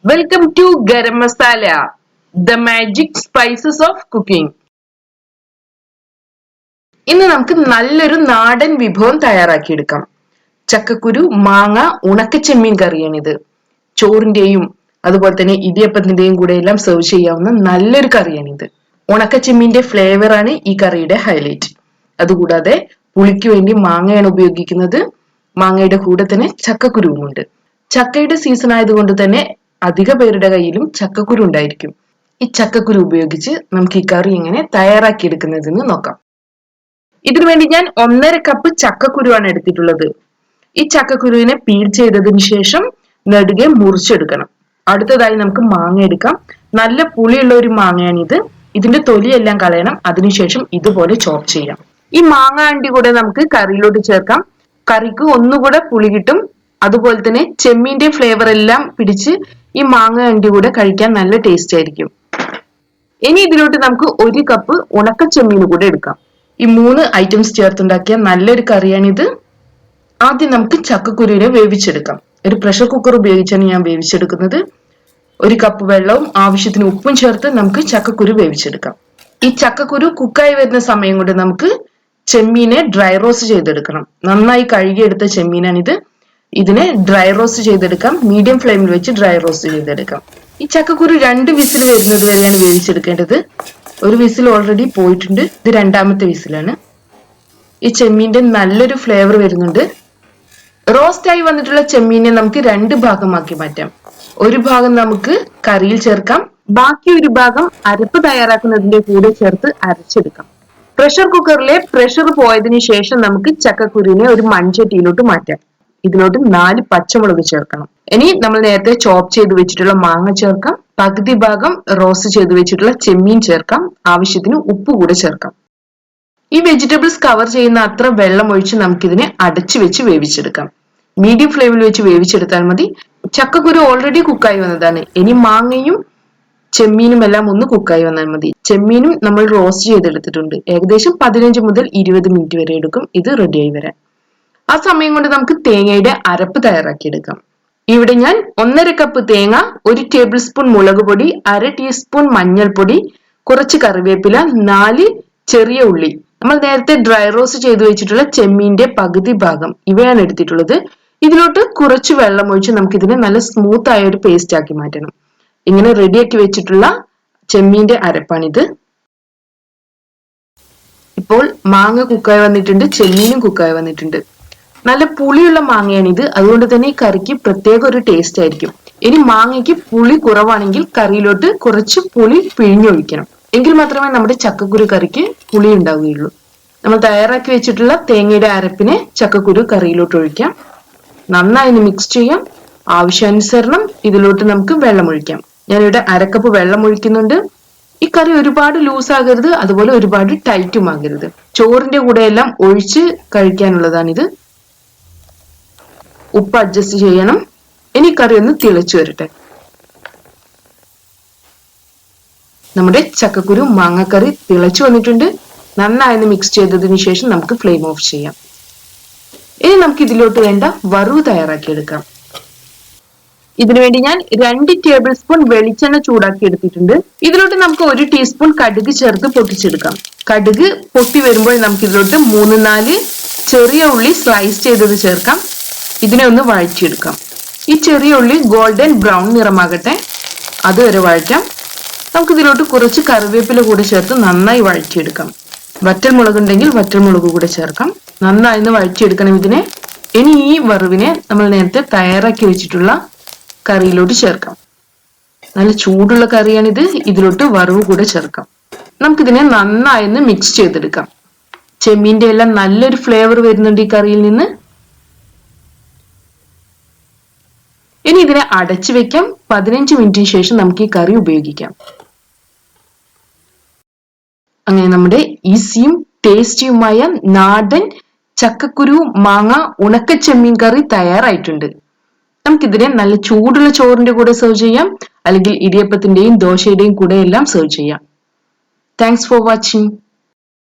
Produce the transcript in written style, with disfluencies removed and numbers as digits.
Welcome to Garam Masala, the magic spices of cooking. ഇന്ന് നമുക്ക് നല്ലൊരു നാടൻ വിഭവം തയ്യാറാക്കിയെടുക്കാം. ചക്കക്കുരു മാങ്ങ ഉണക്കച്ചെമ്മീൻ കറിയാണിത്. ചോറിന്റെയും അതുപോലെ തന്നെ ഇടിയപ്പത്തിന്റെയും കൂടെ എല്ലാം സെർവ് ചെയ്യാവുന്ന നല്ലൊരു കറിയാണിത്. ഉണക്കച്ചെമ്മീന്റെ ഫ്ലേവർ ആണ് ഈ കറിയുടെ ഹൈലൈറ്റ്. അതുകൂടാതെ പുളിക്ക് വേണ്ടി മാങ്ങയാണ് ഉപയോഗിക്കുന്നത്. മാങ്ങയുടെ കൂടെ തന്നെ ചക്കക്കുരുവുമുണ്ട്. ചക്കയുടെ സീസൺ ആയതുകൊണ്ട് തന്നെ അധിക പേരുടെ കയ്യിലും ചക്കക്കുരു ഉണ്ടായിരിക്കും. ഈ ചക്കക്കുരു ഉപയോഗിച്ച് നമുക്ക് ഈ കറി എങ്ങനെ തയ്യാറാക്കിയെടുക്കുന്നതെന്ന് നോക്കാം. ഇതിനുവേണ്ടി ഞാൻ 1.5 കപ്പ് ചക്കക്കുരുവാണ് എടുത്തിട്ടുള്ളത്. ഈ ചക്കക്കുരുവിനെ പീൽ ചെയ്തതിനു ശേഷം നെടുകെ മുറിച്ചെടുക്കണം. അടുത്തതായി നമുക്ക് മാങ്ങ എടുക്കാം. നല്ല പുളിയുള്ള ഒരു മാങ്ങയാണിത്. ഇതിന്റെ തൊലിയെല്ലാം കളയണം. അതിനുശേഷം ഇതുപോലെ ചോപ്പ് ചെയ്യാം. ഈ മാങ്ങ അണ്ടി കൂടെ നമുക്ക് കറിയിലോട്ട് ചേർക്കാം. കറിക്ക് ഒന്നുകൂടെ പുളി കിട്ടും. അതുപോലെ തന്നെ ചെമ്മീന്റെ ഫ്ലേവർ എല്ലാം പിടിച്ച് ഈ മാങ്ങ അണ്ടി കൂടെ കഴിക്കാൻ നല്ല ടേസ്റ്റ് ആയിരിക്കും. ഇനി ഇതിലോട്ട് നമുക്ക് 1 കപ്പ് ഉണക്ക ചെമ്മീൻ കൂടെ എടുക്കാം. ഈ 3 ഐറ്റംസ് ചേർത്തുണ്ടാക്കിയ നല്ലൊരു കറിയാണിത്. ആദ്യം നമുക്ക് ചക്കക്കുരുവിനെ വേവിച്ചെടുക്കാം. ഒരു പ്രഷർ കുക്കർ ഉപയോഗിച്ചാണ് ഞാൻ വേവിച്ചെടുക്കുന്നത്. 1 കപ്പ് വെള്ളവും ആവശ്യത്തിന് ഉപ്പും ചേർത്ത് നമുക്ക് ചക്കക്കുരു വേവിച്ചെടുക്കാം. ഈ ചക്കക്കുരു കുക്കായി വരുന്ന സമയം കൊണ്ട് നമുക്ക് ചെമ്മീനെ ഡ്രൈ റോസ്റ്റ് ചെയ്തെടുക്കണം. നന്നായി കഴുകിയെടുത്ത ചെമ്മീനാണിത്. ഇതിനെ ഡ്രൈ റോസ്റ്റ് ചെയ്തെടുക്കാം. മീഡിയം ഫ്ലെയിമിൽ വെച്ച് ഡ്രൈ റോസ്റ്റ് ചെയ്തെടുക്കാം. ഈ ചക്കക്കുരു 2 വിസിൽ വരുന്നത് വരെയാണ് വേവിച്ചെടുക്കേണ്ടത്. 1 വിസിൽ ഓൾറെഡി പോയിട്ടുണ്ട്. ഇത് 2ാമത്തെ വിസിലാണ്. ഈ ചെമ്മീന്റെ നല്ലൊരു ഫ്ലേവർ വരുന്നുണ്ട്. റോസ്റ്റ് ആയി വന്നിട്ടുള്ള ചെമ്മീനെ നമുക്ക് 2 ഭാഗമാക്കി മാറ്റാം. ഒരു ഭാഗം നമുക്ക് കറിയിൽ ചേർക്കാം. ബാക്കി ഒരു ഭാഗം അരപ്പ് തയ്യാറാക്കുന്നതിന്റെ കൂടെ ചേർത്ത് അരച്ചെടുക്കാം. പ്രഷർ കുക്കറിലെ പ്രഷർ പോയതിനു ശേഷം നമുക്ക് ചക്കക്കുരുവിനെ ഒരു മൺചട്ടിയിലോട്ട് മാറ്റാം. ഇതിലോട്ട് 4 പച്ചമുളക് ചേർക്കണം. ഇനി നമ്മൾ നേരത്തെ ചോപ്പ് ചെയ്ത് വെച്ചിട്ടുള്ള മാങ്ങ ചേർക്കാം. പകുതി ഭാഗം റോസ്റ്റ് ചെയ്ത് വെച്ചിട്ടുള്ള ചെമ്മീൻ ചേർക്കാം. ആവശ്യത്തിന് ഉപ്പ് കൂടെ ചേർക്കാം. ഈ വെജിറ്റബിൾസ് കവർ ചെയ്യുന്ന അത്ര വെള്ളം ഒഴിച്ച് നമുക്കിതിനെ അടച്ചു വെച്ച് വേവിച്ചെടുക്കാം. മീഡിയം ഫ്ലെയിമിൽ വെച്ച് വേവിച്ചെടുത്താൽ മതി. ചക്കക്കുരു ഓൾറെഡി കുക്കായി വന്നതാണ്. ഇനി മാങ്ങയും ചെമ്മീനും എല്ലാം ഒന്ന് കുക്കായി വന്നാൽ മതി. ചെമ്മീനും നമ്മൾ റോസ്റ്റ് ചെയ്തെടുത്തിട്ടുണ്ട്. ഏകദേശം 15 മുതൽ 20 മിനിറ്റ് വരെ എടുക്കും ഇത് റെഡിയായി വരാൻ. ആ സമയം കൊണ്ട് നമുക്ക് തേങ്ങയുടെ അരപ്പ് തയ്യാറാക്കിയെടുക്കാം. ഇവിടെ ഞാൻ 1.5 കപ്പ് തേങ്ങ, 1 ടേബിൾ സ്പൂൺ മുളക് പൊടി, 1/2 ടീസ്പൂൺ മഞ്ഞൾപ്പൊടി, കുറച്ച് കറിവേപ്പില, 4 ചെറിയ ഉള്ളി, നമ്മൾ നേരത്തെ ഡ്രൈ റോസ്റ്റ് ചെയ്ത് വെച്ചിട്ടുള്ള ചെമ്മീന്റെ പകുതി ഭാഗം ഇവയാണ് എടുത്തിട്ടുള്ളത്. ഇതിലോട്ട് കുറച്ച് വെള്ളം ഒഴിച്ച് നമുക്ക് ഇതിനെ നല്ല സ്മൂത്ത് ആയ ഒരു പേസ്റ്റ് ആക്കി മാറ്റണം. ഇങ്ങനെ റെഡിയാക്കി വെച്ചിട്ടുള്ള ചെമ്മീന്റെ അരപ്പാണിത്. ഇപ്പോൾ മാങ്ങ കുക്കായി വന്നിട്ടുണ്ട്, ചെമ്മീനും കുക്കായി വന്നിട്ടുണ്ട്. നല്ല പുളിയുള്ള മാങ്ങയാണിത്. അതുകൊണ്ട് തന്നെ ഈ കറിക്ക് പ്രത്യേക ഒരു ടേസ്റ്റ് ആയിരിക്കും. ഇനി മാങ്ങയ്ക്ക് പുളി കുറവാണെങ്കിൽ കറിയിലോട്ട് കുറച്ച് പുളി പിഴിഞ്ഞൊഴിക്കണം. എങ്കിൽ മാത്രമേ നമ്മുടെ ചക്കക്കുരു കറിക്ക് പുളി ഉണ്ടാവുകയുള്ളൂ. നമ്മൾ തയ്യാറാക്കി വെച്ചിട്ടുള്ള തേങ്ങയുടെ അരപ്പിനെ ചക്കക്കുരു കറിയിലോട്ട് ഒഴിക്കാം. നന്നായി മിക്സ് ചെയ്യാം. ആവശ്യാനുസരണം ഇതിലോട്ട് നമുക്ക് വെള്ളം ഒഴിക്കാം. ഞാനിവിടെ 1/2 കപ്പ് വെള്ളം ഒഴിക്കുന്നുണ്ട്. ഈ കറി ഒരുപാട് ലൂസ് ആകരുത്, അതുപോലെ ഒരുപാട് ടൈറ്റും ആകരുത്. ചോറിന്റെ കൂടെ എല്ലാം ഒഴിച്ച് കഴിക്കാനുള്ളതാണിത്. ഉപ്പ് അഡ്ജസ്റ്റ് ചെയ്യണം. ഇനി കറി ഒന്ന് തിളച്ചു വരട്ടെ. നമ്മുടെ ചക്കക്കുരു മാങ്ങക്കറി തിളച്ചു വന്നിട്ടുണ്ട്. നന്നായി മിക്സ് ചെയ്തതിനു ശേഷം നമുക്ക് ഫ്ലെയിം ഓഫ് ചെയ്യാം. ഇനി നമുക്ക് ഇതിലോട്ട് വേണ്ട വറവ് തയ്യാറാക്കിയെടുക്കാം. ഇതിനുവേണ്ടി ഞാൻ 2 ടേബിൾ സ്പൂൺ വെളിച്ചെണ്ണ ചൂടാക്കി എടുത്തിട്ടുണ്ട്. ഇതിലോട്ട് നമുക്ക് 1 ടീസ്പൂൺ കടുക് ചേർത്ത് പൊട്ടിച്ചെടുക്കാം. കടുക് പൊട്ടി വരുമ്പോൾ നമുക്ക് ഇതിലോട്ട് 3-4 ചെറിയ ഉള്ളി സ്ലൈസ് ചെയ്തത് ചേർക്കാം. ഇതിനെ ഒന്ന് വഴറ്റിയെടുക്കാം. ഈ ചെറിയ ഉള്ളി ഗോൾഡൻ ബ്രൗൺ നിറമാകട്ടെ, അതുവരെ വഴറ്റാം. നമുക്ക് ഇതിലോട്ട് കുറച്ച് കറിവേപ്പില കൂടെ ചേർത്ത് നന്നായി വഴറ്റിയെടുക്കാം. വറ്റൽമുളക് ഉണ്ടെങ്കിൽ വറ്റൽമുളക് കൂടെ ചേർക്കാം. നന്നായി വഴറ്റിയെടുക്കണം ഇതിനെ. ഇനി ഈ വറവിനെ നമ്മൾ നേരത്തെ തയ്യാറാക്കി വെച്ചിട്ടുള്ള കറിയിലോട്ട് ചേർക്കാം. നല്ല ചൂടുള്ള കറിയാണിത്. ഇതിലോട്ട് വറവ് കൂടെ ചേർക്കാം. നമുക്കിതിനെ നന്നായി മിക്സ് ചെയ്തെടുക്കാം. ചെമ്മീന്റെ എല്ലാം നല്ലൊരു ഫ്ലേവർ വരുന്നുണ്ട് ഈ കറിയിൽ നിന്ന്. ഇനി ഇതിനെ അടച്ചു വെക്കാം. 15 മിനിറ്റിന് ശേഷം നമുക്ക് ഈ കറി ഉപയോഗിക്കാം. അങ്ങനെ നമ്മുടെ ഈസിയും ടേസ്റ്റിയുമായ നാടൻ ചക്കക്കുരു മാങ്ങ ഉണക്ക ചെമ്മീൻ കറി തയ്യാറായിട്ടുണ്ട്. നമുക്കിതിനെ നല്ല ചൂടുള്ള ചോറിന്റെ കൂടെ സെർവ് ചെയ്യാം, അല്ലെങ്കിൽ ഇടിയപ്പത്തിന്റെയും ദോശയുടെയും കൂടെ എല്ലാം സെർവ് ചെയ്യാം. Thanks for watching.